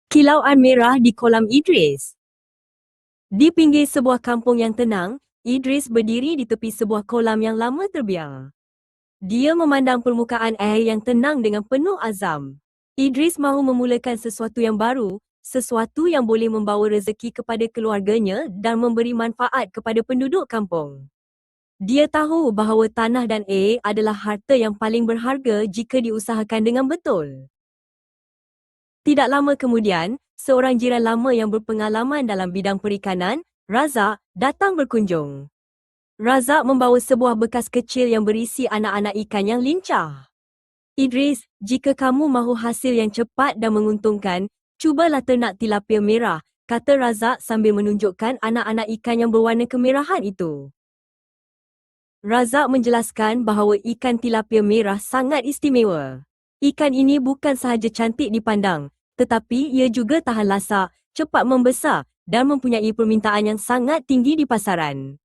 Kilauan merah di kolam Idris. Di pinggir sebuah kampung yang tenang, Idris berdiri di tepi sebuah kolam yang lama terbiar. Dia memandang permukaan air yang tenang dengan penuh azam. Idris mahu memulakan sesuatu yang baru, sesuatu yang boleh membawa rezeki kepada keluarganya dan memberi manfaat kepada penduduk kampung. Dia tahu bahawa tanah dan air adalah harta yang paling berharga jika diusahakan dengan betul. Tidak lama kemudian, seorang jiran lama yang berpengalaman dalam bidang perikanan, Razak, datang berkunjung. Razak membawa sebuah bekas kecil yang berisi anak-anak ikan yang lincah. Idris, jika kamu mahu hasil yang cepat dan menguntungkan, cubalah ternak tilapia merah, kata Razak sambil menunjukkan anak-anak ikan yang berwarna kemerahan itu. Razak menjelaskan bahawa ikan tilapia merah sangat istimewa. Ikan ini bukan sahaja cantik dipandang, tetapi ia juga tahan lasak, cepat membesar dan mempunyai permintaan yang sangat tinggi di pasaran.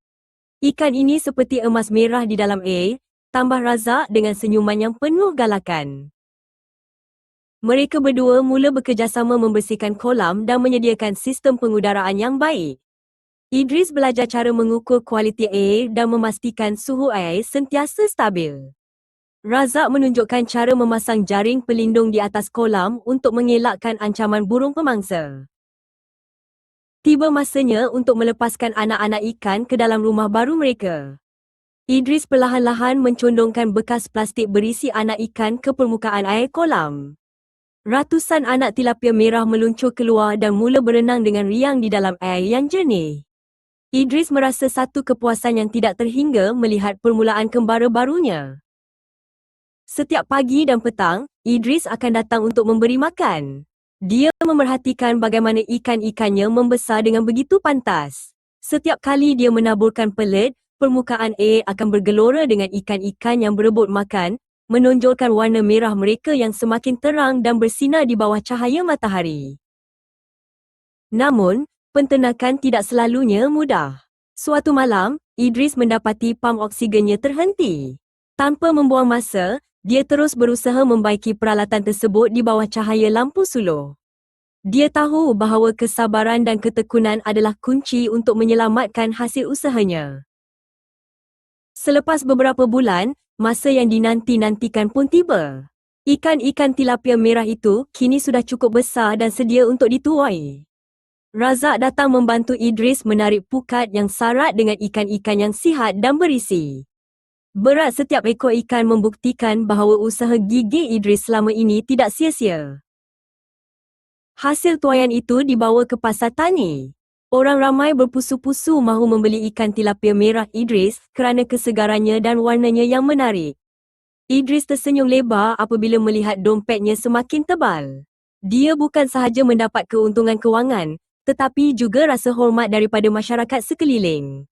Ikan ini seperti emas merah di dalam air, tambah Razak dengan senyuman yang penuh galakan. Mereka berdua mula bekerjasama membersihkan kolam dan menyediakan sistem pengudaraan yang baik. Idris belajar cara mengukur kualiti air dan memastikan suhu air sentiasa stabil. Razak menunjukkan cara memasang jaring pelindung di atas kolam untuk mengelakkan ancaman burung pemangsa. Tiba masanya untuk melepaskan anak-anak ikan ke dalam rumah baru mereka. Idris perlahan-lahan mencondongkan bekas plastik berisi anak ikan ke permukaan air kolam. Ratusan anak tilapia merah meluncur keluar dan mula berenang dengan riang di dalam air yang jernih. Idris merasa satu kepuasan yang tidak terhingga melihat permulaan kembara barunya. Setiap pagi dan petang, Idris akan datang untuk memberi makan. Dia memerhatikan bagaimana ikan-ikannya membesar dengan begitu pantas. Setiap kali dia menaburkan pelet, permukaan air akan bergelora dengan ikan-ikan yang berebut makan, menonjolkan warna merah mereka yang semakin terang dan bersinar di bawah cahaya matahari. Namun, penternakan tidak selalunya mudah. Suatu malam, Idris mendapati pam oksigennya terhenti. Tanpa membuang masa, dia terus berusaha membaiki peralatan tersebut di bawah cahaya lampu suluh. Dia tahu bahawa kesabaran dan ketekunan adalah kunci untuk menyelamatkan hasil usahanya. Selepas beberapa bulan, masa yang dinanti-nantikan pun tiba. Ikan-ikan tilapia merah itu kini sudah cukup besar dan sedia untuk dituai. Razak datang membantu Idris menarik pukat yang syarat dengan ikan-ikan yang sihat dan berisi. Berat setiap ekor ikan membuktikan bahawa usaha gigih Idris selama ini tidak sia-sia. Hasil tuaian itu dibawa ke pasar tani. Orang ramai berpusu-pusu mahu membeli ikan tilapia merah Idris kerana kesegarannya dan warnanya yang menarik. Idris tersenyum lebar apabila melihat dompetnya semakin tebal. Dia bukan sahaja mendapat keuntungan kewangan, tetapi juga rasa hormat daripada masyarakat sekeliling.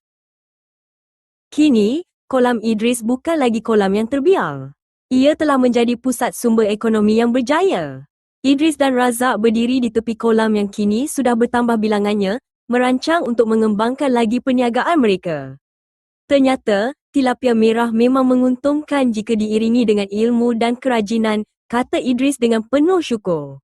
Kini, kolam Idris bukan lagi kolam yang terbiar. Ia telah menjadi pusat sumber ekonomi yang berjaya. Idris dan Razak berdiri di tepi kolam yang kini sudah bertambah bilangannya, merancang untuk mengembangkan lagi perniagaan mereka. Ternyata, tilapia merah memang menguntungkan jika diiringi dengan ilmu dan kerajinan, kata Idris dengan penuh syukur.